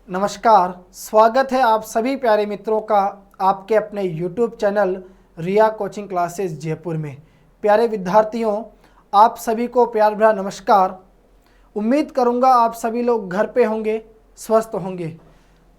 नमस्कार, स्वागत है आप सभी प्यारे मित्रों का आपके अपने YouTube चैनल रिया कोचिंग क्लासेस जयपुर में। प्यारे विद्यार्थियों, आप सभी को प्यार भरा नमस्कार। उम्मीद करूंगा आप सभी लोग घर पे होंगे, स्वस्थ होंगे।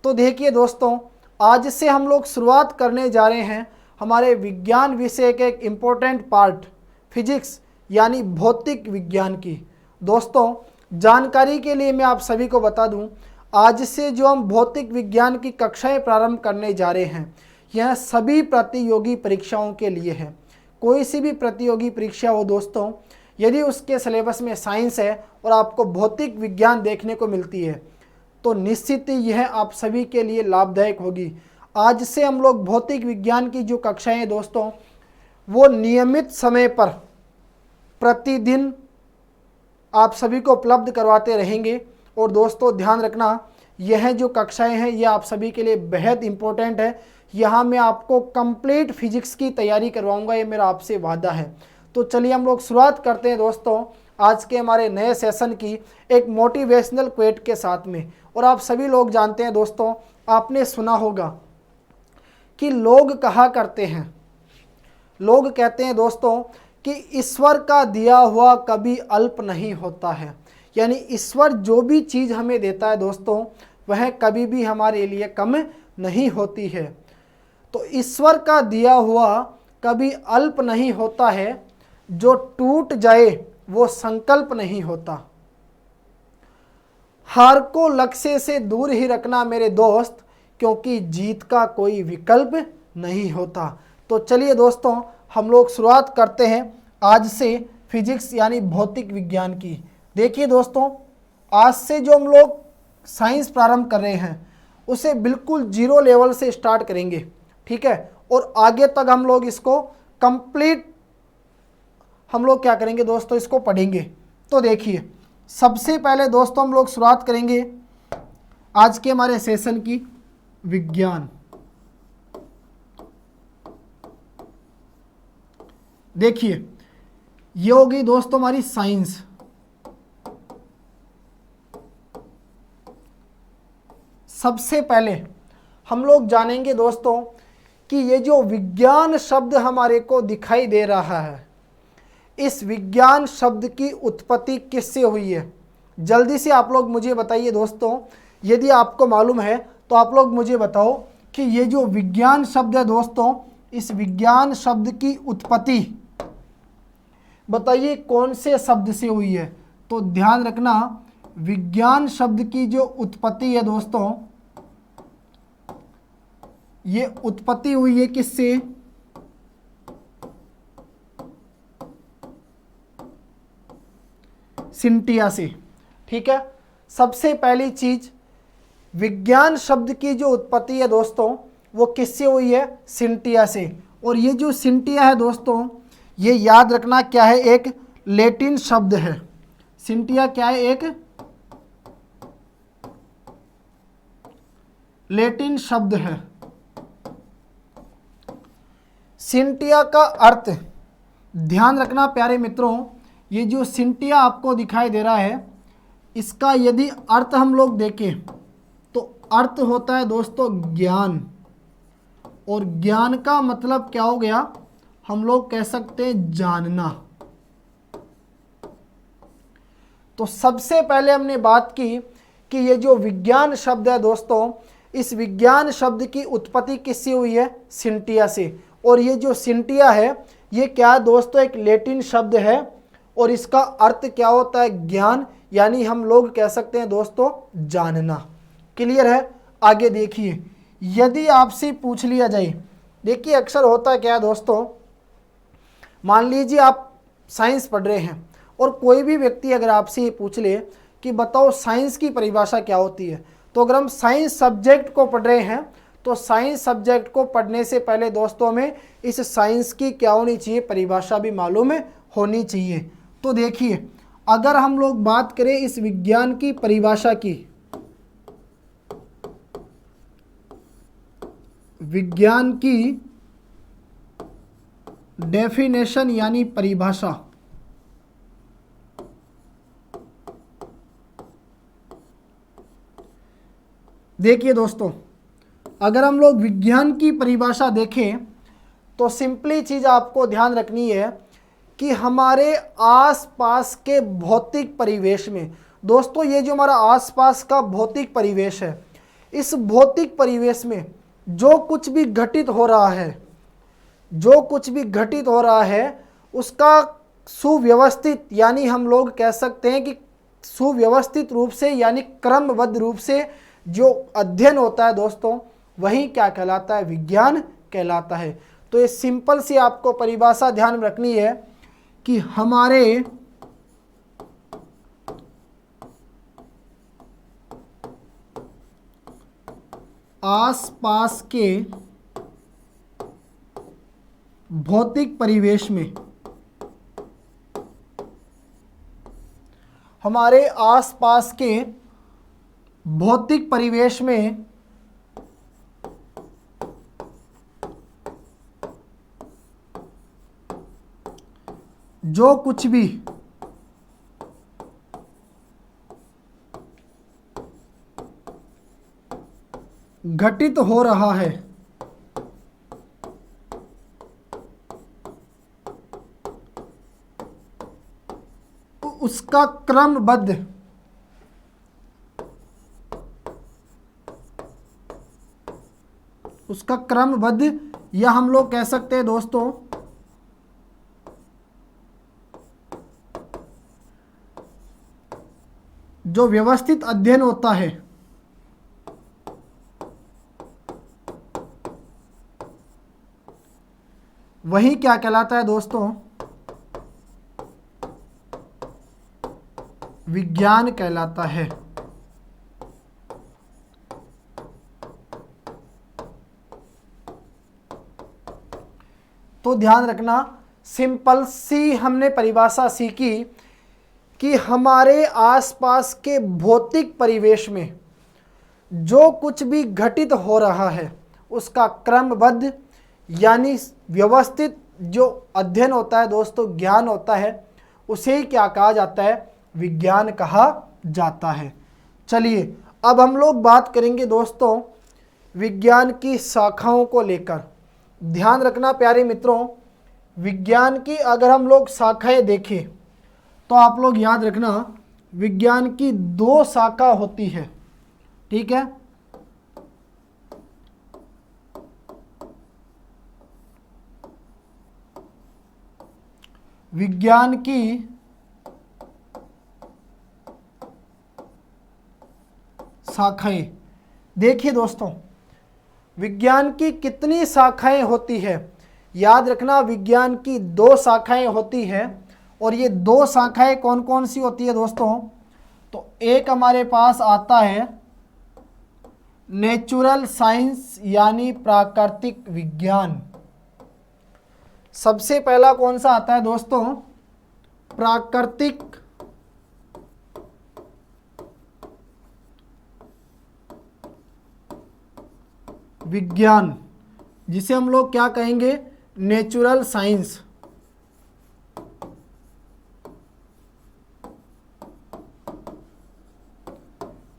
तो देखिए दोस्तों, आज से हम लोग शुरुआत करने जा रहे हैं हमारे विज्ञान विषय के एक इम्पोर्टेंट पार्ट फिजिक्स यानी भौतिक विज्ञान की। दोस्तों, जानकारी के लिए मैं आप सभी को बता दूं, आज से जो हम भौतिक विज्ञान की कक्षाएं प्रारंभ करने जा रहे हैं, यह सभी प्रतियोगी परीक्षाओं के लिए है। कोई सी भी प्रतियोगी परीक्षा हो दोस्तों, यदि उसके सिलेबस में साइंस है और आपको भौतिक विज्ञान देखने को मिलती है तो निश्चित ही यह आप सभी के लिए लाभदायक होगी। आज से हम लोग भौतिक विज्ञान की जो कक्षाएं हैं दोस्तों, वो नियमित समय पर प्रतिदिन आप सभी को उपलब्ध करवाते रहेंगे। और दोस्तों ध्यान रखना, यह जो कक्षाएं हैं यह आप सभी के लिए बेहद इंपॉर्टेंट है। यहाँ मैं आपको कंप्लीट फिजिक्स की तैयारी करवाऊंगा, ये मेरा आपसे वादा है। तो चलिए हम लोग शुरुआत करते हैं दोस्तों आज के हमारे नए सेशन की एक मोटिवेशनल क्वेट के साथ में। और आप सभी लोग जानते हैं दोस्तों, आपने सुना होगा कि लोग कहा करते हैं, लोग कहते हैं दोस्तों कि ईश्वर का दिया हुआ कभी अल्प नहीं होता है। यानी ईश्वर जो भी चीज़ हमें देता है दोस्तों, वह कभी भी हमारे लिए कम नहीं होती है। तो ईश्वर का दिया हुआ कभी अल्प नहीं होता है, जो टूट जाए वो संकल्प नहीं होता। हार को लक्ष्य से दूर ही रखना मेरे दोस्त, क्योंकि जीत का कोई विकल्प नहीं होता। तो चलिए दोस्तों, हम लोग शुरुआत करते हैं आज से फिजिक्स यानी भौतिक विज्ञान की। देखिए दोस्तों, आज से जो हम लोग साइंस प्रारंभ कर रहे हैं उसे बिल्कुल जीरो लेवल से स्टार्ट करेंगे, ठीक है। और आगे तक हम लोग इसको कंप्लीट हम लोग क्या करेंगे दोस्तों, इसको पढ़ेंगे। तो देखिए, सबसे पहले दोस्तों हम लोग शुरुआत करेंगे आज के हमारे सेशन की विज्ञान। देखिए, ये होगी दोस्तों हमारी साइंस। सबसे पहले हम लोग जानेंगे दोस्तों कि ये जो विज्ञान शब्द हमारे को दिखाई दे रहा है, इस विज्ञान शब्द की उत्पत्ति किससे हुई है। जल्दी से आप लोग मुझे बताइए दोस्तों, यदि आपको मालूम है तो आप लोग मुझे बताओ कि ये जो विज्ञान शब्द है दोस्तों, इस विज्ञान शब्द की उत्पत्ति बताइए कौन से शब्द से हुई है। तो ध्यान रखना, विज्ञान शब्द की जो उत्पत्ति है दोस्तों, ये उत्पत्ति हुई है किससे, सिंटिया से, ठीक है। सबसे पहली चीज, विज्ञान शब्द की जो उत्पत्ति है दोस्तों वो किससे हुई है, सिंटिया से। और ये जो सिंटिया है दोस्तों, ये याद रखना क्या है, एक लैटिन शब्द है। सिंटिया क्या है, एक लैटिन शब्द है। सिंटिया का अर्थ ध्यान रखना प्यारे मित्रों, ये जो सिंटिया आपको दिखाई दे रहा है, इसका यदि अर्थ हम लोग देखें तो अर्थ होता है दोस्तों ज्ञान। और ज्ञान का मतलब क्या हो गया, हम लोग कह सकते हैं जानना। तो सबसे पहले हमने बात की कि ये जो विज्ञान शब्द है दोस्तों, इस विज्ञान शब्द की उत्पत्ति किससे हुई है, सिंटिया से। और ये जो सिंटिया है ये क्या है दोस्तों, एक लैटिन शब्द है और इसका अर्थ क्या होता है, ज्ञान, यानी हम लोग कह सकते हैं दोस्तों जानना। क्लियर है। आगे देखिए, यदि आपसे पूछ लिया जाए, देखिए अक्सर होता क्या है दोस्तों, मान लीजिए आप साइंस पढ़ रहे हैं और कोई भी व्यक्ति अगर आपसे ये पूछ ले कि बताओ साइंस की परिभाषा क्या होती है, तो अगर हम साइंस सब्जेक्ट को पढ़ रहे हैं तो साइंस सब्जेक्ट को पढ़ने से पहले दोस्तों में इस साइंस की क्या होनी चाहिए, परिभाषा भी मालूम होनी चाहिए। तो देखिए, अगर हम लोग बात करें इस विज्ञान की परिभाषा की, विज्ञान की डेफिनेशन यानी परिभाषा, देखिए दोस्तों, अगर हम लोग विज्ञान की परिभाषा देखें तो सिंपली चीज़ आपको ध्यान रखनी है कि हमारे आसपास के भौतिक परिवेश में, दोस्तों ये जो हमारा आसपास का भौतिक परिवेश है, इस भौतिक परिवेश में जो कुछ भी घटित हो रहा है, जो कुछ भी घटित हो रहा है उसका सुव्यवस्थित, यानी हम लोग कह सकते हैं कि सुव्यवस्थित रूप से यानी क्रमबद्ध रूप से जो अध्ययन होता है दोस्तों, वही क्या कहलाता है, विज्ञान कहलाता है। तो ये सिंपल सी आपको परिभाषा ध्यान में रखनी है कि हमारे आसपास के भौतिक परिवेश में, हमारे आसपास के भौतिक परिवेश में जो कुछ भी घटित हो रहा है उसका क्रमबद्ध, उसका क्रमबद्ध या हम लोग कह सकते हैं दोस्तों जो व्यवस्थित अध्ययन होता है, वही क्या कहलाता है दोस्तों, विज्ञान कहलाता है। तो ध्यान रखना, सिंपल सी हमने परिभाषा सीखी कि हमारे आसपास के भौतिक परिवेश में जो कुछ भी घटित हो रहा है उसका क्रमबद्ध यानी व्यवस्थित जो अध्ययन होता है दोस्तों, ज्ञान होता है, उसे ही क्या कहा जाता है, विज्ञान कहा जाता है। चलिए अब हम लोग बात करेंगे दोस्तों विज्ञान की शाखाओं को लेकर। ध्यान रखना प्यारे मित्रों, विज्ञान की अगर हम लोग शाखाएं देखें तो आप लोग याद रखना विज्ञान की दो शाखा होती है, ठीक है। विज्ञान की शाखाएं, देखिए दोस्तों विज्ञान की कितनी शाखाएं होती है, याद रखना विज्ञान की दो शाखाएं होती है। और ये दो शाखाएं कौन कौन सी होती है दोस्तों, तो एक हमारे पास आता है नेचुरल साइंस यानी प्राकृतिक विज्ञान। सबसे पहला कौन सा आता है दोस्तों, प्राकृतिक विज्ञान, जिसे हम लोग क्या कहेंगे, नेचुरल साइंस।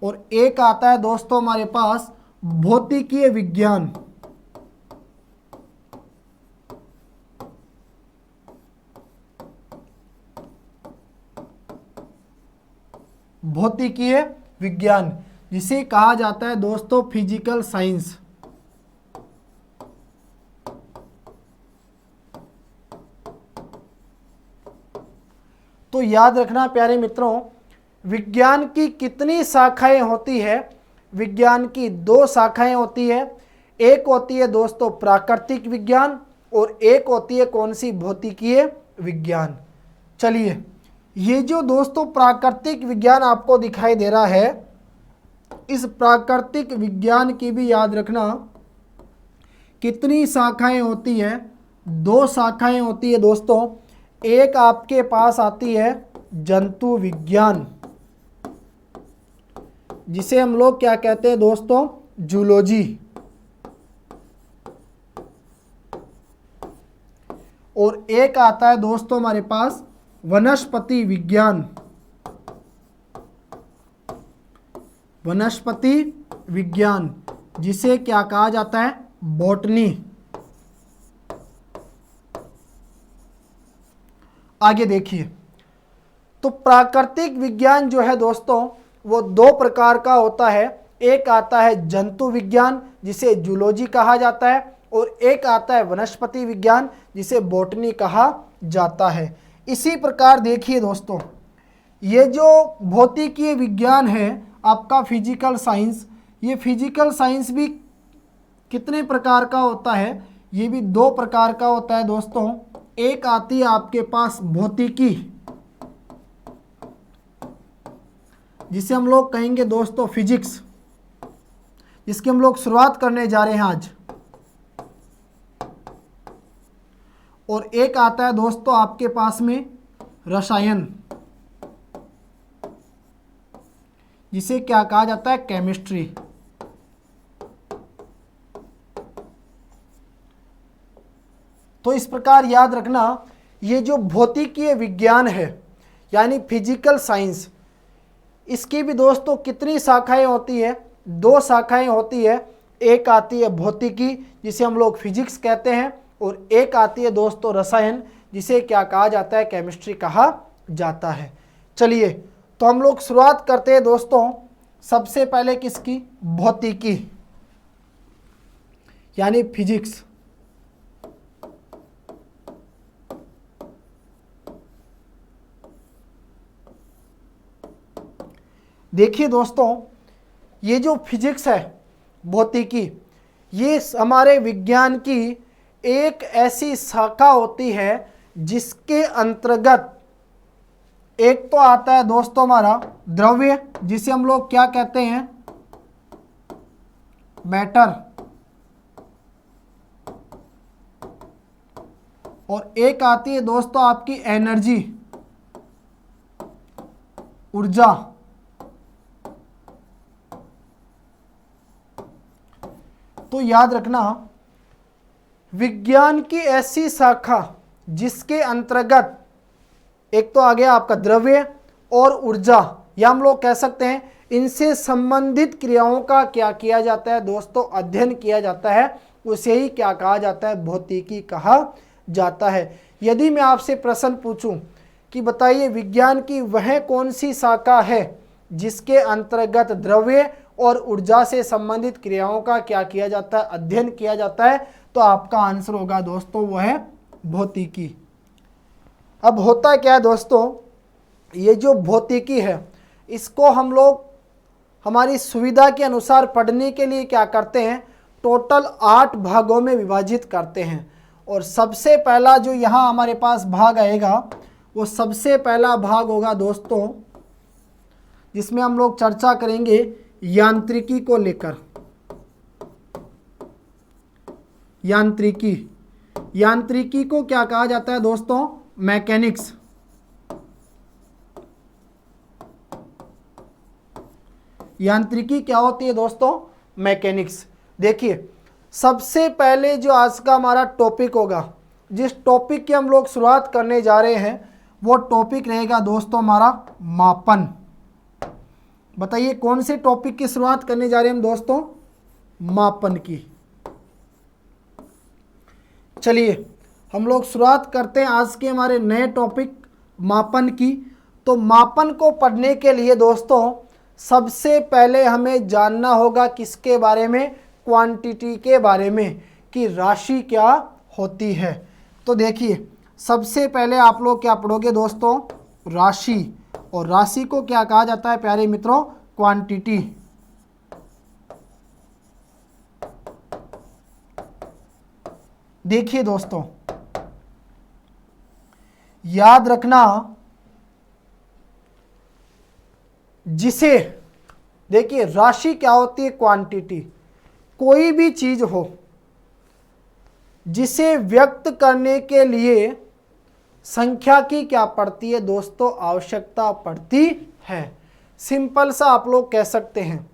और एक आता है दोस्तों हमारे पास भौतिकीय विज्ञान। भौतिकीय विज्ञान जिसे कहा जाता है दोस्तों फिजिकल साइंस। तो याद रखना प्यारे मित्रों, विज्ञान की कितनी शाखाएं होती है, विज्ञान की दो शाखाएं होती है। एक होती है दोस्तों प्राकृतिक विज्ञान और एक होती है कौन सी, भौतिकीय विज्ञान। चलिए ये जो दोस्तों प्राकृतिक विज्ञान आपको दिखाई दे रहा है, इस प्राकृतिक विज्ञान की भी याद रखना कितनी शाखाएं होती है, दो शाखाएं होती है दोस्तों। एक आपके पास आती है जंतु विज्ञान, जिसे हम लोग क्या कहते हैं दोस्तों, जूलॉजी। और एक आता है दोस्तों हमारे पास वनस्पति विज्ञान। वनस्पति विज्ञान, जिसे क्या कहा जाता है, बॉटनी। आगे देखिए, तो प्राकृतिक विज्ञान जो है दोस्तों वो दो प्रकार का होता है। एक आता है जंतु विज्ञान, जिसे जूलॉजी कहा जाता है, और एक आता है वनस्पति विज्ञान, जिसे बॉटनी कहा जाता है। इसी प्रकार देखिए दोस्तों, ये जो भौतिकीय विज्ञान है आपका फिजिकल साइंस, ये फिजिकल साइंस भी कितने प्रकार का होता है, ये भी दो प्रकार का होता है दोस्तों। एक आती है आपके पास भौतिकी, जिसे हम लोग कहेंगे दोस्तों फिजिक्स, जिसकी हम लोग शुरुआत करने जा रहे हैं आज। और एक आता है दोस्तों आपके पास में रसायन, जिसे क्या कहा जाता है, केमिस्ट्री। तो इस प्रकार याद रखना, ये जो भौतिकीय विज्ञान है यानी फिजिकल साइंस, इसकी भी दोस्तों कितनी शाखाएं होती है, दो शाखाएं होती है। एक आती है भौतिकी, जिसे हम लोग फिजिक्स कहते हैं, और एक आती है दोस्तों रसायन, जिसे क्या कहा जाता है, केमिस्ट्री कहा जाता है। चलिए तो हम लोग शुरुआत करते हैं दोस्तों सबसे पहले किसकी, भौतिकी यानी फिजिक्स। देखिए दोस्तों, ये जो फिजिक्स है, भौतिकी, ये हमारे विज्ञान की एक ऐसी शाखा होती है जिसके अंतर्गत एक तो आता है दोस्तों हमारा द्रव्य, जिसे हम लोग क्या कहते हैं, मैटर, और एक आती है दोस्तों आपकी एनर्जी, ऊर्जा। तो याद रखना, विज्ञान की ऐसी शाखा जिसके अंतर्गत एक तो आ गया आपका द्रव्य और ऊर्जा, या हम लोग कह सकते हैं इनसे संबंधित क्रियाओं का क्या किया जाता है दोस्तों, अध्ययन किया जाता है, उसे ही क्या कहा जाता है, भौतिकी कहा जाता है। यदि मैं आपसे प्रश्न पूछूं कि बताइए विज्ञान की वह कौन सी शाखा है जिसके अंतर्गत द्रव्य और ऊर्जा से संबंधित क्रियाओं का क्या किया जाता है, अध्ययन किया जाता है, तो आपका आंसर होगा दोस्तों वह है भौतिकी। अब होता क्या है दोस्तों, ये जो भौतिकी है इसको हम लोग हमारी सुविधा के अनुसार पढ़ने के लिए क्या करते हैं, टोटल 8 भागों में विभाजित करते हैं। और सबसे पहला जो यहाँ हमारे पास भाग आएगा, वो सबसे पहला भाग होगा दोस्तों, जिसमें हम लोग चर्चा करेंगे यांत्रिकी को लेकर। यांत्रिकी को क्या कहा जाता है दोस्तों, मैकेनिक्स। यांत्रिकी क्या होती है दोस्तों, मैकेनिक्स। देखिए सबसे पहले जो आज का हमारा टॉपिक होगा, जिस टॉपिक की हम लोग शुरुआत करने जा रहे हैं, वो टॉपिक रहेगा दोस्तों हमारा मापन। बताइए कौन से टॉपिक की शुरुआत करने जा रहे हैं हम दोस्तों, मापन की। चलिए हम लोग शुरुआत करते हैं आज के हमारे नए टॉपिक मापन की। तो मापन को पढ़ने के लिए दोस्तों सबसे पहले हमें जानना होगा किसके बारे में, क्वांटिटी के बारे में, कि राशि क्या होती है। तो देखिए सबसे पहले आप लोग क्या पढ़ोगे दोस्तों, राशि। और राशि को क्या कहा जाता है प्यारे मित्रों, क्वांटिटी। देखिए दोस्तों याद रखना, जिसे देखिए राशि क्या होती है, क्वांटिटी। कोई भी चीज हो जिसे व्यक्त करने के लिए संख्या की क्या पड़ती है दोस्तों, आवश्यकता पड़ती है। सिंपल सा आप लोग कह सकते हैं,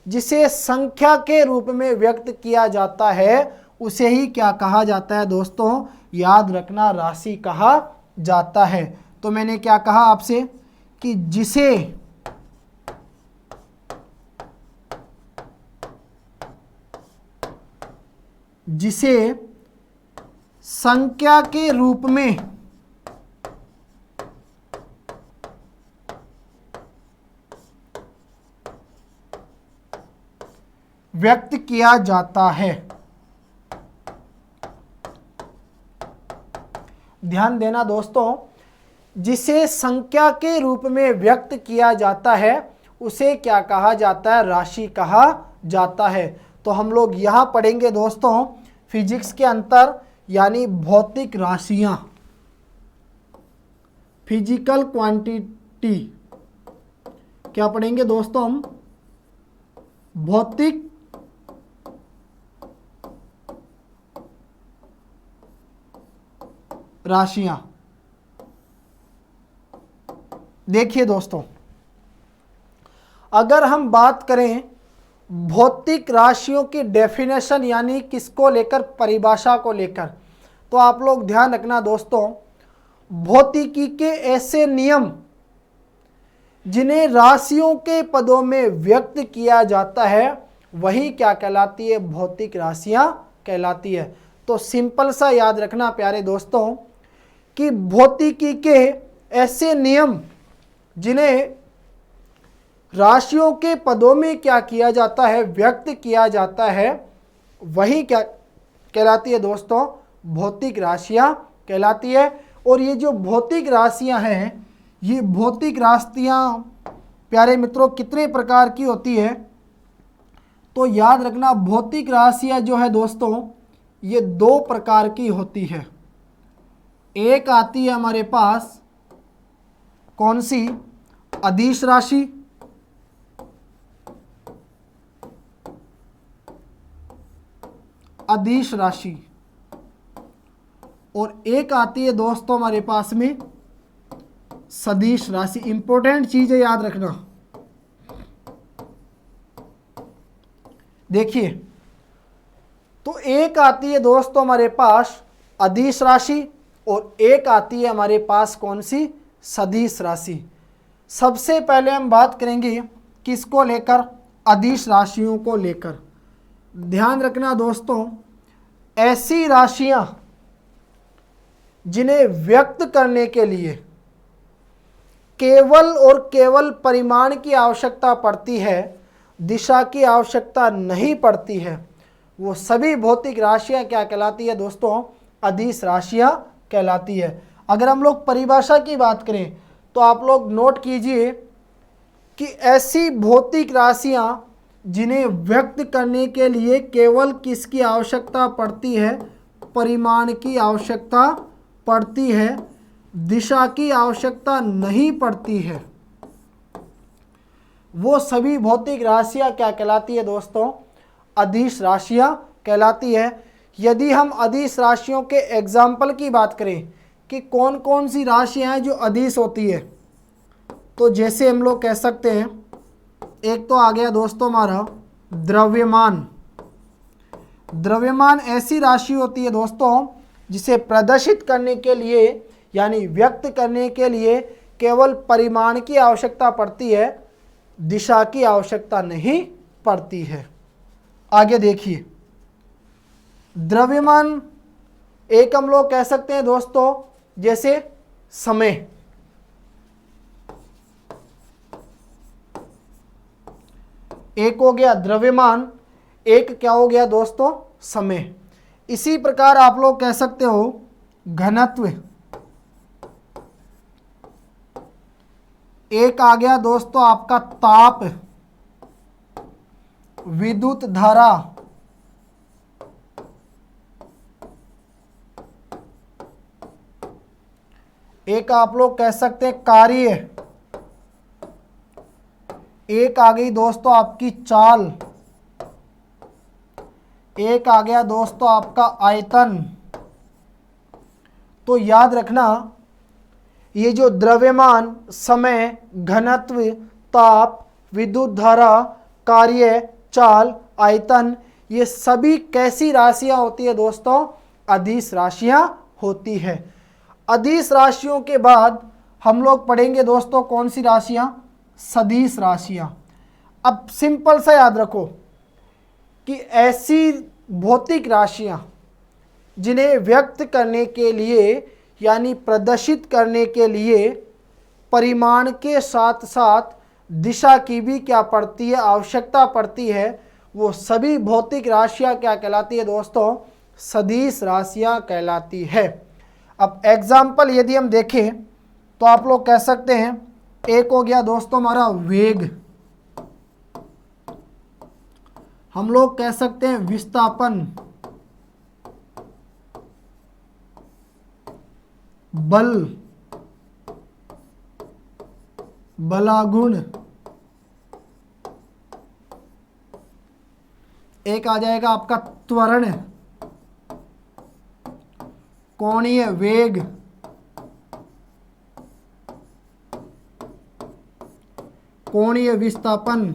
जिसे संख्या के रूप में व्यक्त किया जाता है उसे ही क्या कहा जाता है दोस्तों, याद रखना राशि कहा जाता है। तो मैंने क्या कहा आपसे कि जिसे जिसे संख्या के रूप में व्यक्त किया जाता है। ध्यान देना दोस्तों, जिसे संख्या के रूप में व्यक्त किया जाता है उसे क्या कहा जाता है? राशि कहा जाता है। तो हम लोग यहाँ पढ़ेंगे दोस्तों फिजिक्स के अंतर यानी भौतिक राशियाँ, फिजिकल क्वांटिटी। क्या पढ़ेंगे दोस्तों हम? भौतिक राशियां। देखिए दोस्तों, अगर हम बात करें भौतिक राशियों की डेफिनेशन यानी किसको लेकर, परिभाषा को लेकर, तो आप लोग ध्यान रखना दोस्तों, भौतिकी के ऐसे नियम जिन्हें राशियों के पदों में व्यक्त किया जाता है वही क्या कहलाती है? भौतिक राशियां कहलाती है। तो सिंपल सा याद रखना प्यारे दोस्तों कि भौतिकी के ऐसे नियम जिन्हें राशियों के पदों में क्या किया जाता है? व्यक्त किया जाता है, वही क्या कहलाती है दोस्तों? भौतिक राशियां कहलाती है। और ये जो भौतिक राशियां हैं, ये भौतिक राशियां प्यारे मित्रों कितने प्रकार की होती है? तो याद रखना, भौतिक राशियां जो है दोस्तों ये दो प्रकार की होती है। एक आती है हमारे पास कौन सी? अदिश राशि, अदिश राशि। और एक आती है दोस्तों हमारे पास में सदिश राशि। इंपॉर्टेंट चीज है, याद रखना। देखिए, तो एक आती है दोस्तों हमारे पास अदिश राशि और एक आती है हमारे पास कौन सी? सदिश राशि। सबसे पहले हम बात करेंगे किसको लेकर? अदिश राशियों को लेकर। ध्यान रखना दोस्तों, ऐसी राशियां जिन्हें व्यक्त करने के लिए केवल और केवल परिमाण की आवश्यकता पड़ती है, दिशा की आवश्यकता नहीं पड़ती है, वो सभी भौतिक राशियां क्या कहलाती है दोस्तों? अदिश राशियां कहलाती है। अगर हम लोग परिभाषा की बात करें तो आप लोग नोट कीजिए कि ऐसी भौतिक राशियां जिन्हें व्यक्त करने के लिए केवल किसकी आवश्यकता पड़ती है? परिमाण की आवश्यकता पड़ती है, दिशा की आवश्यकता नहीं पड़ती है, वो सभी भौतिक राशियां क्या कहलाती है दोस्तों? अदिश राशियां कहलाती है। यदि हम अदिश राशियों के एग्जाम्पल की बात करें कि कौन कौन सी राशियां हैं जो अदिश होती है, तो जैसे हम लोग कह सकते हैं, एक तो आ गया दोस्तों हमारा द्रव्यमान। द्रव्यमान ऐसी राशि होती है दोस्तों जिसे प्रदर्शित करने के लिए यानी व्यक्त करने के लिए केवल परिमाण की आवश्यकता पड़ती है, दिशा की आवश्यकता नहीं पड़ती है। आगे देखिए, द्रव्यमान एक हम लोग कह सकते हैं दोस्तों जैसे समय। एक हो गया द्रव्यमान, एक क्या हो गया दोस्तों? समय। इसी प्रकार आप लोग कह सकते हो घनत्व। एक आ गया दोस्तों आपका ताप, विद्युत धारा, एक आप लोग कह सकते हैं कार्य, एक आ गई दोस्तों आपकी चाल, एक आ गया दोस्तों आपका आयतन। तो याद रखना, ये जो द्रव्यमान, समय, घनत्व, ताप, विद्युत धारा, कार्य, चाल, आयतन, ये सभी कैसी राशियां होती है दोस्तों? अदिश राशियां होती है। अदिश राशियों के बाद हम लोग पढ़ेंगे दोस्तों कौन सी राशियां? सदिश राशियां। अब सिंपल सा याद रखो कि ऐसी भौतिक राशियां जिन्हें व्यक्त करने के लिए यानी प्रदर्शित करने के लिए परिमाण के साथ साथ दिशा की भी क्या पड़ती है, आवश्यकता पड़ती है, वो सभी भौतिक राशियां क्या कहलाती है दोस्तों, सदिश राशियां कहलाती है। अब एग्जाम्पल यदि हम देखें तो आप लोग कह सकते हैं, एक हो गया दोस्तों हमारा वेग, हम लोग कह सकते हैं विस्थापन, बल, बलागुण, एक आ जाएगा आपका त्वरण, कोणीय वेग, कोणीय विस्थापन,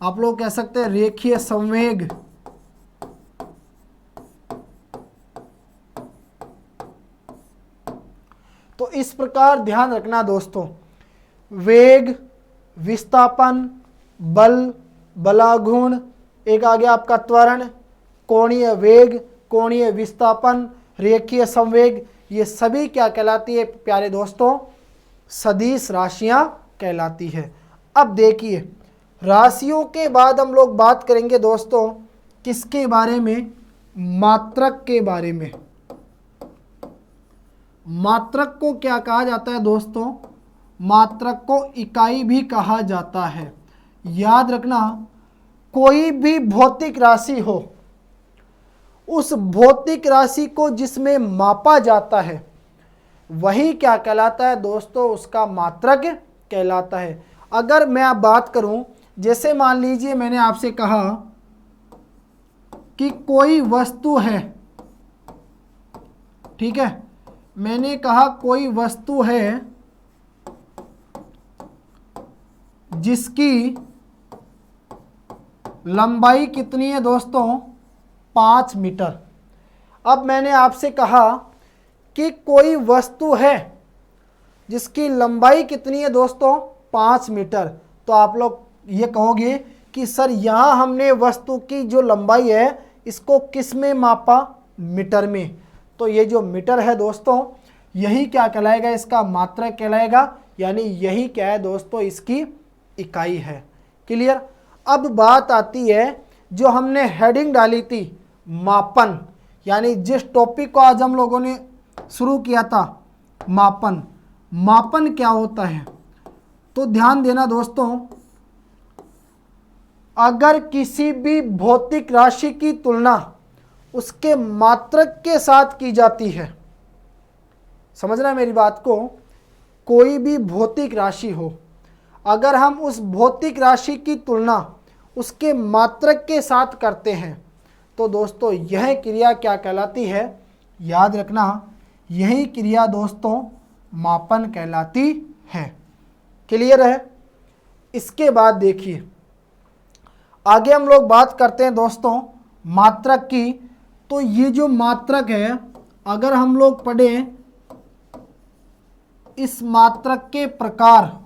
आप लोग कह सकते हैं रेखीय संवेग, तो इस प्रकार ध्यान रखना दोस्तों, वेग, विस्थापन, बल, बलागुण, एक आ गया आपका त्वरण, कोणीय वेग, कोणीय विस्थापन, रेखीय संवेग, ये सभी क्या कहलाती है प्यारे दोस्तों, सदिश राशियां कहलाती है। अब देखिए राशियों के बाद हम लोग बात करेंगे दोस्तों किसके बारे में, मात्रक के बारे में। मात्रक को क्या कहा जाता है दोस्तों, मात्रक को इकाई भी कहा जाता है। याद रखना, कोई भी भौतिक राशि हो, उस भौतिक राशि को जिसमें मापा जाता है वही क्या कहलाता है दोस्तों, उसका मात्रक कहलाता है। अगर मैं आप बात करूं, जैसे मान लीजिए मैंने आपसे कहा कि कोई वस्तु है, ठीक है, मैंने कहा कोई वस्तु है जिसकी लंबाई कितनी है दोस्तों, 5 मीटर। अब मैंने आपसे कहा कि कोई वस्तु है जिसकी लंबाई कितनी है दोस्तों, 5 मीटर, तो आप लोग ये कहोगे कि सर यहाँ हमने वस्तु की जो लंबाई है इसको किस में मापा, मीटर में। तो ये जो मीटर है दोस्तों यही क्या कहलाएगा, इसका मात्रक कहलाएगा, यानी यही क्या है दोस्तों, इसकी इकाई है। क्लियर। अब बात आती है जो हमने हेडिंग डाली थी, मापन, यानी जिस टॉपिक को आज हम लोगों ने शुरू किया था, मापन। मापन क्या होता है, तो ध्यान देना दोस्तों, अगर किसी भी भौतिक राशि की तुलना उसके मात्रक के साथ की जाती है, समझना मेरी बात को, कोई भी भौतिक राशि हो, अगर हम उस भौतिक राशि की तुलना उसके मात्रक के साथ करते हैं तो दोस्तों यह क्रिया क्या कहलाती है, याद रखना, यही क्रिया दोस्तों मापन कहलाती है। क्लियर है। इसके बाद देखिए आगे हम लोग बात करते हैं दोस्तों मात्रक की। तो ये जो मात्रक है, अगर हम लोग पढ़ें इस मात्रक के प्रकार,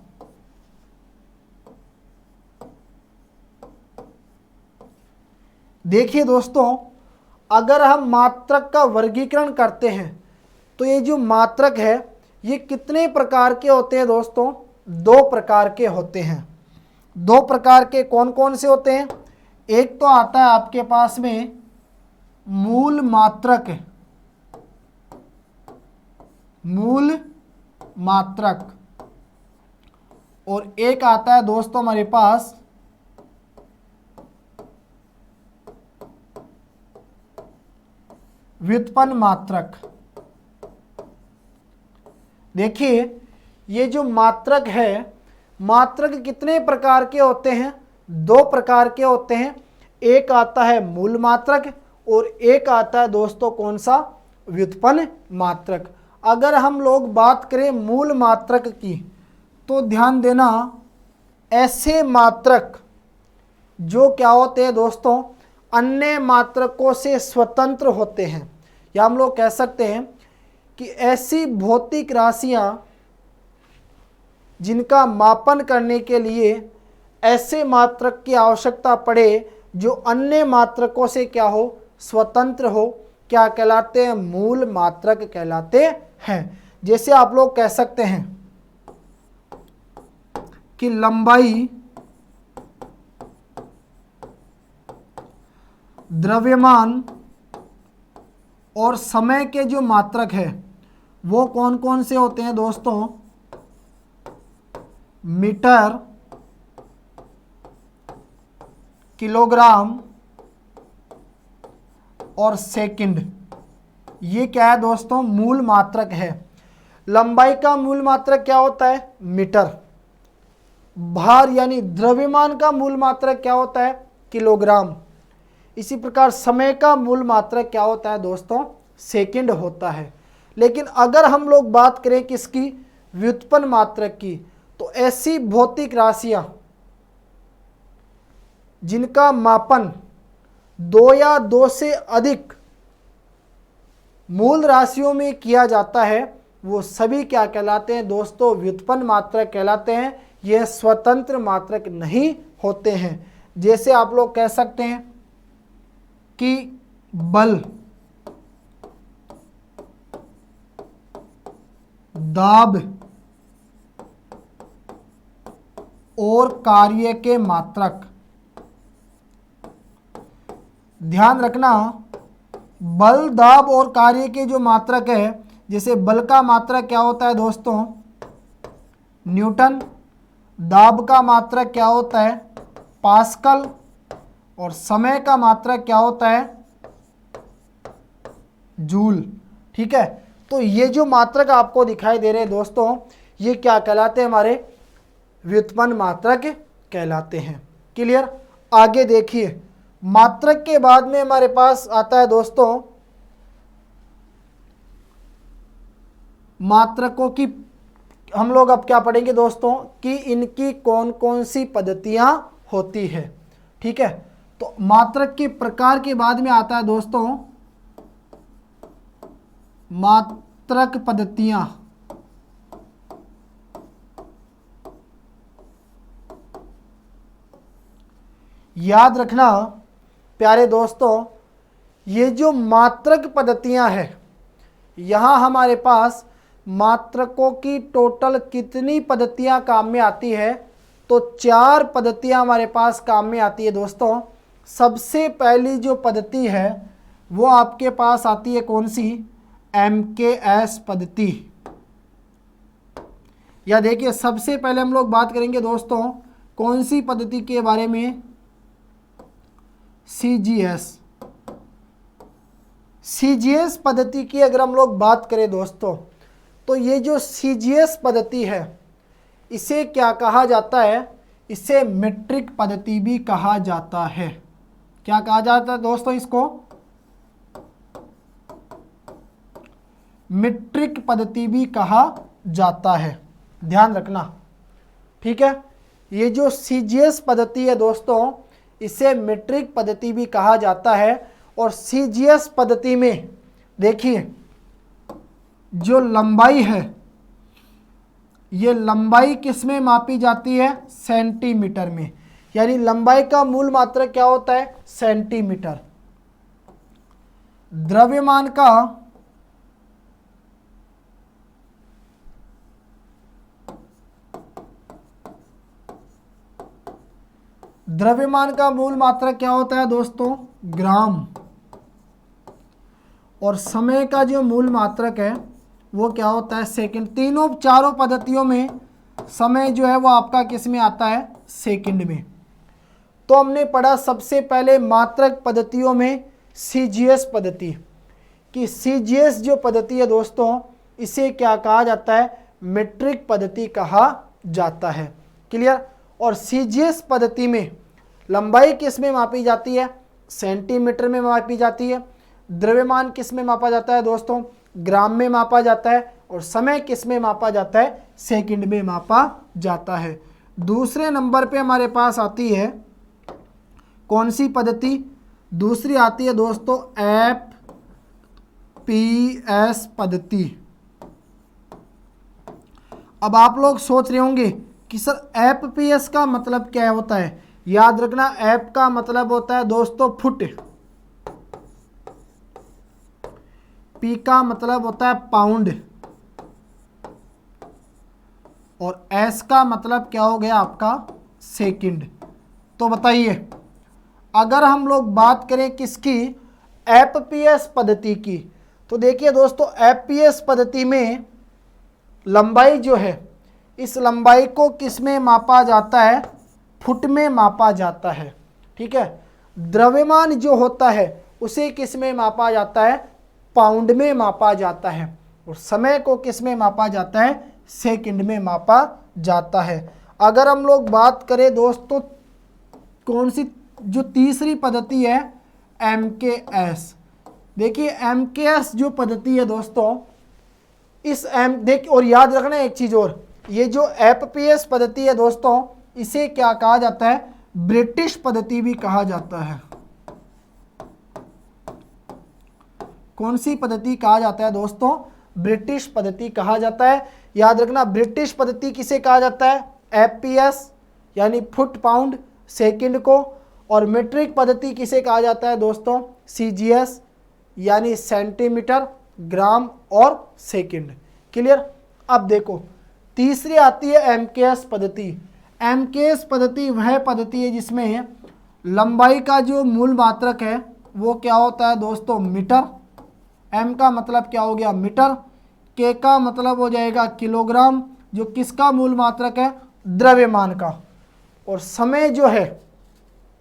देखिए दोस्तों, अगर हम मात्रक का वर्गीकरण करते हैं तो ये जो मात्रक है ये कितने प्रकार के होते हैं दोस्तों, 2 प्रकार के होते हैं। 2 प्रकार के कौन कौन से होते हैं, एक तो आता है आपके पास में मूल मात्रक, मूल मात्रक, और एक आता है दोस्तों हमारे पास व्युत्पन्न मात्रक। देखिए ये जो मात्रक है, मात्रक कितने प्रकार के होते हैं, 2 प्रकार के होते हैं। एक आता है मूल मात्रक और एक आता है दोस्तों कौन सा, व्युत्पन्न मात्रक। अगर हम लोग बात करें मूल मात्रक की तो ध्यान देना, ऐसे मात्रक जो क्या होते हैं दोस्तों, अन्य मात्रकों से स्वतंत्र होते हैं, या हम लोग कह सकते हैं कि ऐसी भौतिक राशियां जिनका मापन करने के लिए ऐसे मात्रक की आवश्यकता पड़े जो अन्य मात्रकों से क्या हो, स्वतंत्र हो, क्या कहलाते हैं, मूल मात्रक कहलाते हैं। जैसे आप लोग कह सकते हैं कि लंबाई, द्रव्यमान और समय के जो मात्रक है वो कौन कौन से होते हैं दोस्तों, मीटर, किलोग्राम और सेकंड। ये क्या है दोस्तों, मूल मात्रक है। लंबाई का मूल मात्रक क्या होता है, मीटर। भार यानी द्रव्यमान का मूल मात्रक क्या होता है, किलोग्राम। इसी प्रकार समय का मूल मात्रक क्या होता है दोस्तों, सेकंड होता है। लेकिन अगर हम लोग बात करें किसकी, व्युत्पन्न मात्रक की, तो ऐसी भौतिक राशियां जिनका मापन 2 या 2 से अधिक मूल राशियों में किया जाता है वो सभी क्या कहलाते हैं दोस्तों, व्युत्पन्न मात्रक कहलाते हैं। यह स्वतंत्र मात्रक नहीं होते हैं। जैसे आप लोग कह सकते हैं कि बल, दाब और कार्य के मात्रक। ध्यान रखना, बल, दाब और कार्य के जो मात्रक है, जैसे बल का मात्रक क्या होता है दोस्तों, न्यूटन। दाब का मात्रक क्या होता है, पास्कल। और समय का मात्रक क्या होता है, जूल। ठीक है, तो ये जो मात्रक आपको दिखाई दे रहे हैं दोस्तों, ये क्या कहलाते हैं, हमारे व्युत्पन्न मात्रक कहलाते हैं। क्लियर। आगे देखिए, मात्रक के बाद में हमारे पास आता है दोस्तों मात्रकों की, हम लोग अब क्या पढ़ेंगे दोस्तों कि इनकी कौन कौन सी पद्धतियां होती है। ठीक है, तो मात्रक के प्रकार के बाद में आता है दोस्तों मात्रक पद्धतियां। याद रखना प्यारे दोस्तों, ये जो मात्रक पद्धतियां हैं, यहाँ हमारे पास मात्रकों की टोटल कितनी पद्धतियां काम में आती है, तो 4 पद्धतियां हमारे पास काम में आती है दोस्तों। सबसे पहली जो पद्धति है वो आपके पास आती है कौन सी, MKS पद्धति। या देखिए, सबसे पहले हम लोग बात करेंगे दोस्तों कौन सी पद्धति के बारे में, CGS पद्धति की अगर हम लोग बात करें दोस्तों, तो ये जो CGS पद्धति है इसे क्या कहा जाता है, इसे मीट्रिक पद्धति भी कहा जाता है। क्या कहा जाता है दोस्तों, इसको मीट्रिक पद्धति भी कहा जाता है। ध्यान रखना। ठीक है, ये जो CGS पद्धति है दोस्तों, इसे मीट्रिक पद्धति भी कहा जाता है। और CGS पद्धति में देखिए, जो लंबाई है, ये लंबाई किस में मापी जाती है, सेंटीमीटर में। यानी लंबाई का मूल मात्रक क्या होता है, सेंटीमीटर। द्रव्यमान का मूल मात्रक क्या होता है दोस्तों, ग्राम। और समय का जो मूल मात्रक है वो क्या होता है, सेकंड। तीनों चारों पद्धतियों में समय जो है वो आपका किस में आता है, सेकंड में। तो हमने पढ़ा सबसे पहले मात्रक पद्धतियों में CGS पद्धति, कि CGS जो पद्धति है दोस्तों, इसे क्या कहा जाता है, मीट्रिक पद्धति कहा जाता है। क्लियर। और CGS पद्धति में लंबाई किस में मापी जाती है, सेंटीमीटर में मापी जाती है। द्रव्यमान किस में मापा जाता है दोस्तों, ग्राम में मापा जाता है। और समय किस में मापा जाता है, सेकंड में मापा जाता है। दूसरे नंबर पे हमारे पास आती है कौन सी पद्धति, दूसरी आती है दोस्तों FPS पद्धति। अब आप लोग सोच रहे होंगे कि सर एफपीएस का मतलब क्या होता है। याद रखना एफ का मतलब होता है दोस्तों फुट, पी का मतलब होता है पाउंड और एस का मतलब क्या हो गया आपका सेकंड। तो बताइए अगर हम लोग बात करें किसकी, एफपीएस पद्धति की, तो देखिए दोस्तों एफपीएस पद्धति में लंबाई जो है इस लंबाई को किस में मापा जाता है, फुट में मापा जाता है। ठीक है, द्रव्यमान जो होता है उसे किस में मापा जाता है, पाउंड में मापा जाता है। और समय को किस में मापा जाता है, सेकंड में मापा जाता है। अगर हम लोग बात करें दोस्तों कौन सी जो तीसरी पद्धति है एमकेएस, देखिए एमकेएस जो पद्धति है दोस्तों इस देख और याद रखना एक चीज और, ये जो एफपीएस पद्धति है दोस्तों इसे क्या कहा जाता है, ब्रिटिश पद्धति भी कहा जाता है। कौन सी पद्धति कहा जाता है दोस्तों, ब्रिटिश पद्धति कहा जाता है। याद रखना ब्रिटिश पद्धति किसे कहा जाता है, एफपीएस यानी फुट पाउंड सेकंड को, और मीट्रिक पद्धति किसे कहा जाता है दोस्तों, सीजीएस यानी सेंटीमीटर ग्राम और सेकंड। क्लियर। अब देखो तीसरी आती है एमकेएस पद्धति। एमकेएस पद्धति वह पद्धति है जिसमें लंबाई का जो मूल मात्रक है वो क्या होता है दोस्तों, मीटर। एम का मतलब क्या हो गया, मीटर। के का मतलब हो जाएगा किलोग्राम, जो किसका मूल मात्रक है, द्रव्यमान का। और समय जो है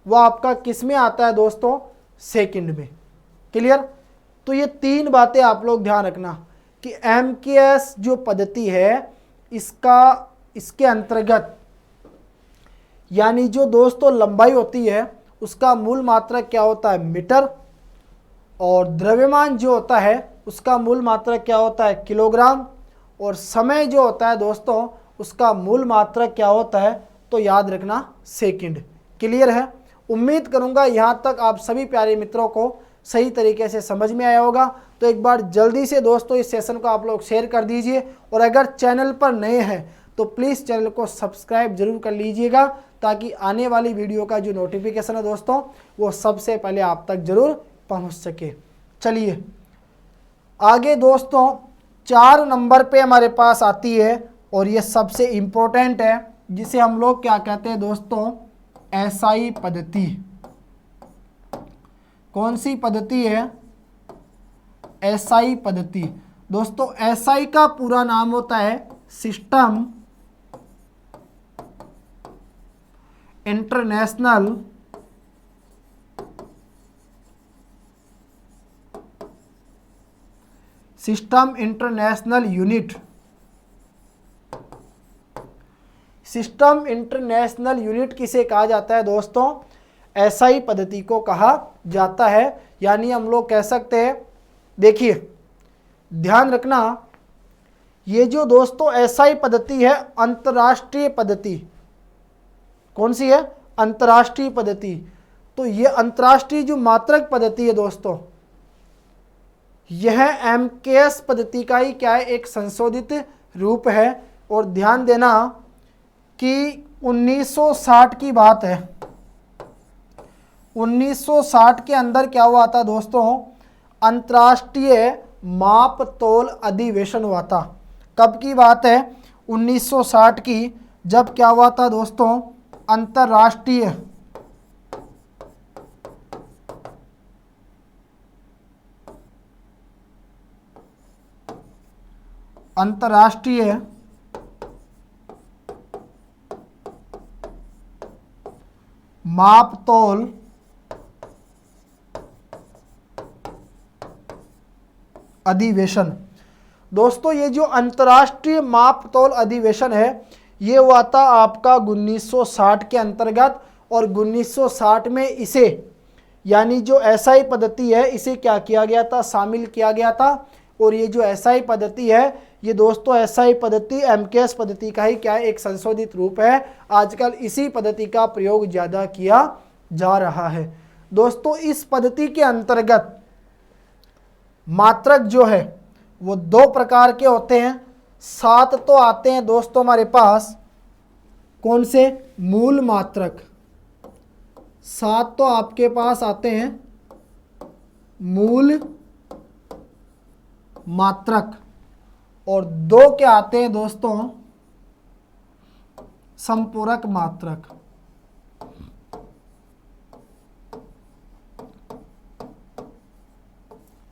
वह आपका किस में आता है दोस्तों, सेकंड में। क्लियर। तो ये तीन बातें आप लोग ध्यान रखना कि एमकेएस जो पद्धति है इसके अंतर्गत यानी जो दोस्तों लंबाई होती है उसका मूल मात्रक क्या होता है, मीटर, और द्रव्यमान जो होता है उसका मूल मात्रक क्या होता है, किलोग्राम, और समय जो होता है दोस्तों उसका मूल मात्रक क्या होता है, तो याद रखना सेकंड। क्लियर है। उम्मीद करूंगा यहाँ तक आप सभी प्यारे मित्रों को सही तरीके से समझ में आया होगा। तो एक बार जल्दी से दोस्तों इस सेशन को आप लोग शेयर कर दीजिए, और अगर चैनल पर नए हैं तो प्लीज़ चैनल को सब्सक्राइब जरूर कर लीजिएगा, ताकि आने वाली वीडियो का जो नोटिफिकेशन है दोस्तों वो सबसे पहले आप तक जरूर पहुंच सके। चलिए आगे दोस्तों 4 नंबर पे हमारे पास आती है, और ये सबसे इम्पोर्टेंट है, जिसे हम लोग क्या कहते हैं दोस्तों, एसआई पद्धति। कौन सी पद्धति है, एसआई पद्धति। दोस्तों एसआई का पूरा नाम होता है system international unit. System international unit किसे कहा जाता है दोस्तों, एसआई पद्धति को कहा जाता है। यानी हम लोग कह सकते हैं, देखिए ध्यान रखना ये जो दोस्तों एसआई पद्धति है अंतर्राष्ट्रीय पद्धति। कौन सी है, अंतर्राष्ट्रीय पद्धति। तो ये अंतर्राष्ट्रीय जो मात्रक पद्धति है दोस्तों यह एमकेएस पद्धति का ही क्या है, एक संशोधित रूप है। और ध्यान देना कि 1960 की बात है, 1960 के अंदर क्या हुआ था दोस्तों, अंतर्राष्ट्रीय माप तोल अधिवेशन हुआ था। कब की बात है, 1960 की, जब क्या हुआ था दोस्तों, अंतर्राष्ट्रीय माप तोल अधिवेशन। दोस्तों ये जो अंतर्राष्ट्रीय माप तोल अधिवेशन है ये हुआ था आपका 1960 के अंतर्गत, और 1960 में इसे यानी जो एसआई पद्धति है इसे क्या किया गया था, शामिल किया गया था। और ये जो एसआई पद्धति है ये दोस्तों एसआई पद्धति एमकेएस पद्धति का ही क्या है, एक संशोधित रूप है। आजकल इसी पद्धति का प्रयोग ज़्यादा किया जा रहा है। दोस्तों इस पद्धति के अंतर्गत मात्रक जो है वो 2 प्रकार के होते हैं। सात तो आते हैं दोस्तों हमारे पास कौन से, मूल मात्रक। सात तो आपके पास आते हैं मूल मात्रक, और दो क्या आते हैं दोस्तों, संपूरक मात्रक।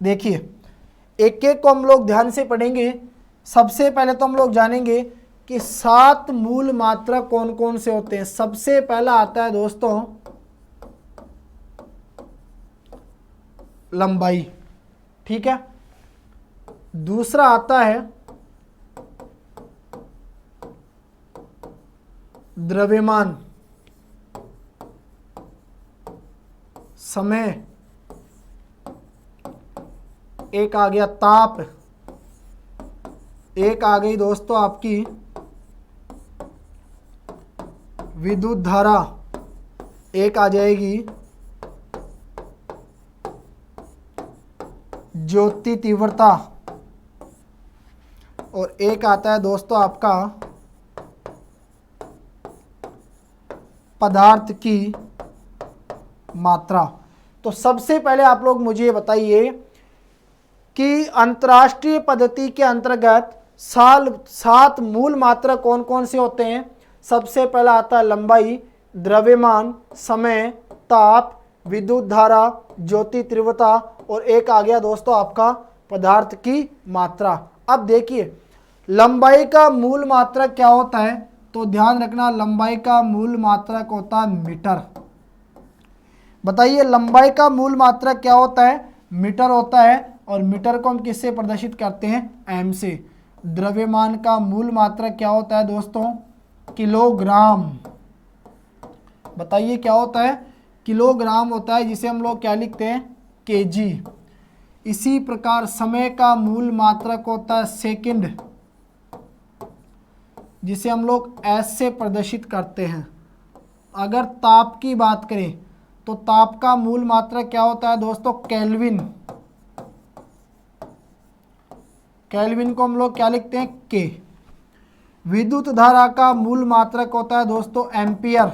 देखिए एक एक को हम लोग ध्यान से पढ़ेंगे। सबसे पहले तो हम लोग जानेंगे कि सात मूल मात्रक कौन कौन से होते हैं। सबसे पहला आता है दोस्तों लंबाई, ठीक है। दूसरा आता है द्रव्यमान, समय, एक आ गया ताप, एक आ गई दोस्तों आपकी विद्युत धारा, एक आ जाएगी ज्योति तीव्रता, और एक आता है दोस्तों आपका पदार्थ की मात्रा। तो सबसे पहले आप लोग मुझे बताइए कि अंतर्राष्ट्रीय पद्धति के अंतर्गत सात मूल मात्रक कौन कौन से होते हैं। सबसे पहला आता है लंबाई, द्रव्यमान, समय, ताप, विद्युत धारा, ज्योति तीव्रता, और एक आ गया दोस्तों आपका पदार्थ की मात्रा। अब देखिए लंबाई का मूल मात्रक क्या होता है, तो ध्यान रखना लंबाई का मूल मात्रक होता है मीटर। बताइए लंबाई का मूल मात्रक क्या होता है, मीटर होता है, और मीटर को हम किससे प्रदर्शित करते हैं, एम से। द्रव्यमान का मूल मात्रक क्या होता है दोस्तों, किलोग्राम। बताइए क्या होता है, किलोग्राम होता है, जिसे हम लोग क्या लिखते हैं, केजी। इसी प्रकार समय का मूल मात्रक होता है सेकंड, जिसे हम लोग एस से प्रदर्शित करते हैं। अगर ताप की बात करें तो ताप का मूल मात्रक क्या होता है दोस्तों, केल्विन। केल्विन को हम लोग क्या लिखते हैं, के। विद्युत धारा का मूल मात्रक होता है दोस्तों एम्पियर।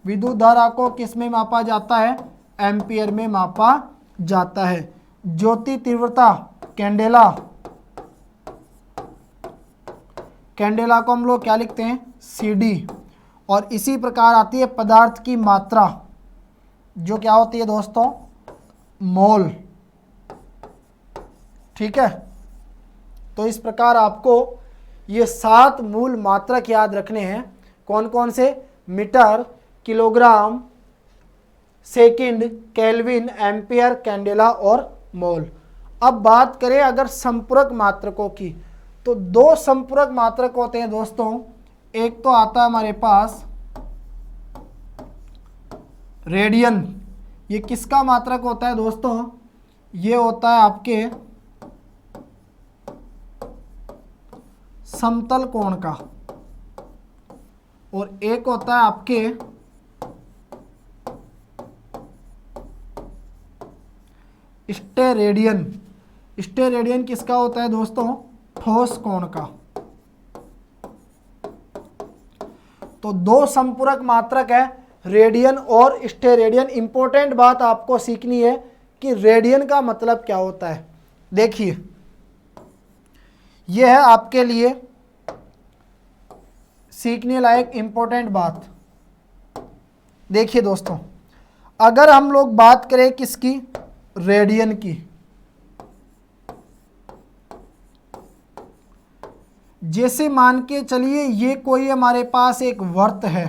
विद्युत धारा को किस में मापा जाता है, एम्पियर में मापा जाता है। ज्योति तीव्रता, कैंडेला। कैंडेला को हम लोग क्या लिखते हैं, सीडी। और इसी प्रकार आती है पदार्थ की मात्रा, जो क्या होती है दोस्तों, मोल। ठीक है, तो इस प्रकार आपको ये सात मूल मात्रक याद रखने हैं। कौन कौन से, metre, kilogram, second, kelvin, ampere, candela और मोल। अब बात करें अगर संपूरक मात्रकों की, तो दो संपूरक मात्रक होते हैं दोस्तों। एक तो आता है हमारे पास रेडियन। ये किसका मात्रक होता है दोस्तों, ये होता है आपके समतल कोण का। और एक होता है आपके स्टेरेडियन। स्टेरेडियन किसका होता है दोस्तों, ठोस कोण का। तो दो संपूरक मात्रक है, रेडियन और स्टेरेडियन। इंपॉर्टेंट बात आपको सीखनी है कि रेडियन का मतलब क्या होता है। देखिए यह है आपके लिए सीखने लायक इंपॉर्टेंट बात। देखिए दोस्तों, अगर हम लोग बात करें किसकी, रेडियन की, जैसे मान के चलिए ये कोई हमारे पास एक वर्त है,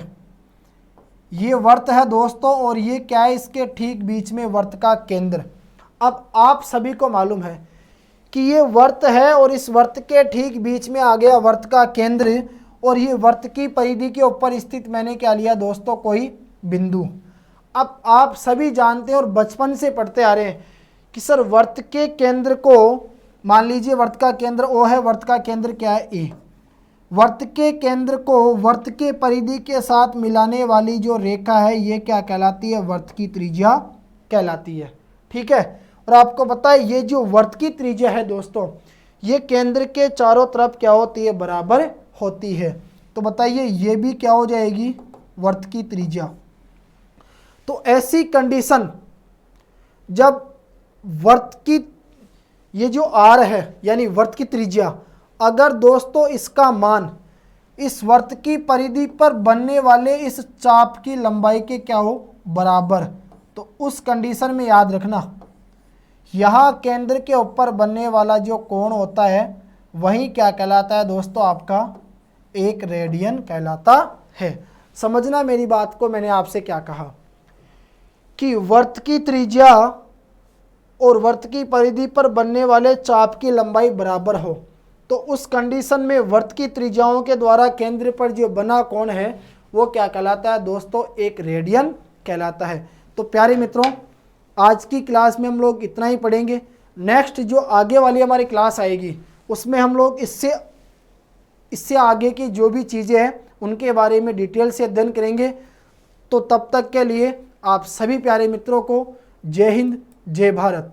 ये वर्त है दोस्तों, और ये क्या है, इसके ठीक बीच में वर्त का केंद्र। अब आप सभी को मालूम है कि ये वर्त है और इस वर्त के ठीक बीच में आ गया वर्त का केंद्र, और ये वर्त की परिधि के ऊपर स्थित मैंने क्या लिया दोस्तों, कोई बिंदु। अब आप सभी जानते हैं और बचपन से पढ़ते आ रहे हैं कि सर वर्त के केंद्र को, मान लीजिए वर्त का केंद्र O है, वर्त का केंद्र क्या है, A। वर्त के केंद्र को वर्त के परिधि के साथ मिलाने वाली जो रेखा है ये क्या कहलाती है, वर्त की त्रिज्या कहलाती है। ठीक है, और आपको पता है ये जो वर्त की त्रिज्या है दोस्तों, ये केंद्र के चारों तरफ क्या होती है, बराबर होती है। तो बताइए ये भी क्या हो जाएगी, वृत्त की त्रिज्या। तो ऐसी कंडीशन जब वृत्त की ये जो आर है यानी वृत्त की त्रिज्या, अगर दोस्तों इसका मान इस वृत्त की परिधि पर बनने वाले इस चाप की लंबाई के क्या हो, बराबर, तो उस कंडीशन में याद रखना यहाँ केंद्र के ऊपर बनने वाला जो कोण होता है वही क्या कहलाता है दोस्तों, आपका 1 रेडियन कहलाता है। समझना मेरी बात को, मैंने आपसे क्या कहा कि वृत्त की त्रिज्या और वृत्त की परिधि पर बनने वाले चाप की लंबाई बराबर हो, तो उस कंडीशन में वृत्त की त्रिज्याओं के द्वारा केंद्र पर जो बना कोण है वो क्या कहलाता है दोस्तों, 1 रेडियन कहलाता है। तो प्यारे मित्रों, आज की क्लास में हम लोग इतना ही पढ़ेंगे। नेक्स्ट जो आगे वाली हमारी क्लास आएगी उसमें हम लोग इससे आगे की जो भी चीज़ें हैं उनके बारे में डिटेल से अध्ययन करेंगे। तो तब तक के लिए आप सभी प्यारे मित्रों को जय हिंद, जय भारत।